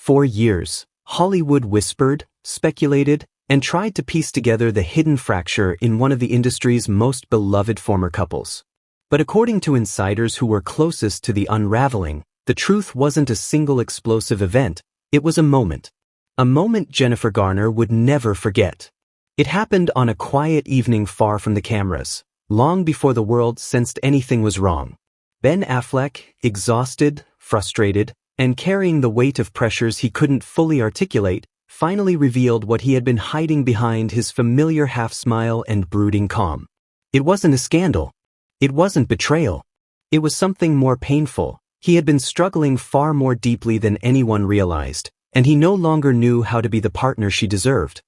For years, Hollywood whispered, speculated, and tried to piece together the hidden fracture in one of the industry's most beloved former couples. But according to insiders who were closest to the unraveling, the truth wasn't a single explosive event, it was a moment. A moment Jennifer Garner would never forget. It happened on a quiet evening far from the cameras, long before the world sensed anything was wrong. Ben Affleck, exhausted, frustrated, and carrying the weight of pressures he couldn't fully articulate, finally revealed what he had been hiding behind his familiar half-smile and brooding calm. It wasn't a scandal. It wasn't betrayal. It was something more painful. He had been struggling far more deeply than anyone realized, and he no longer knew how to be the partner she deserved.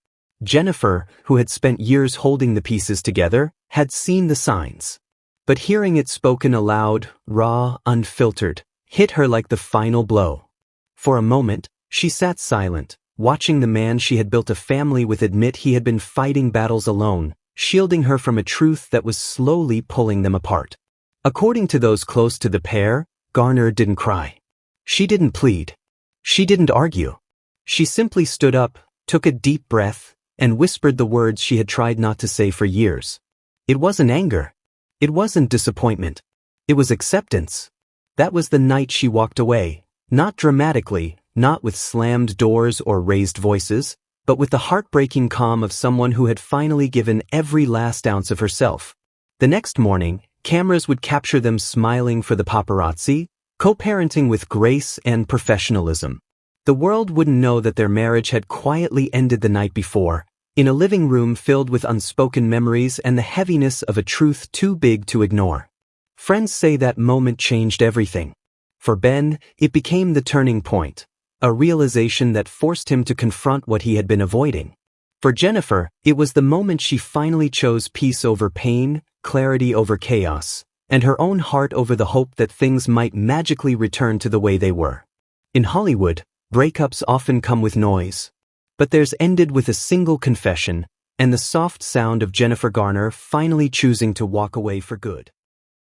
Jennifer, who had spent years holding the pieces together, had seen the signs. But hearing it spoken aloud, raw, unfiltered, hit her like the final blow. For a moment, she sat silent, watching the man she had built a family with admit he had been fighting battles alone, shielding her from a truth that was slowly pulling them apart. According to those close to the pair, Garner didn't cry. She didn't plead. She didn't argue. She simply stood up, took a deep breath, and whispered the words she had tried not to say for years. It wasn't anger. It wasn't disappointment. It was acceptance. That was the night she walked away, not dramatically, not with slammed doors or raised voices, but with the heartbreaking calm of someone who had finally given every last ounce of herself. The next morning, cameras would capture them smiling for the paparazzi, co-parenting with grace and professionalism. The world wouldn't know that their marriage had quietly ended the night before, in a living room filled with unspoken memories and the heaviness of a truth too big to ignore. Friends say that moment changed everything. For Ben, it became the turning point, a realization that forced him to confront what he had been avoiding. For Jennifer, it was the moment she finally chose peace over pain, clarity over chaos, and her own heart over the hope that things might magically return to the way they were. In Hollywood, breakups often come with noise. But theirs ended with a single confession, and the soft sound of Jennifer Garner finally choosing to walk away for good.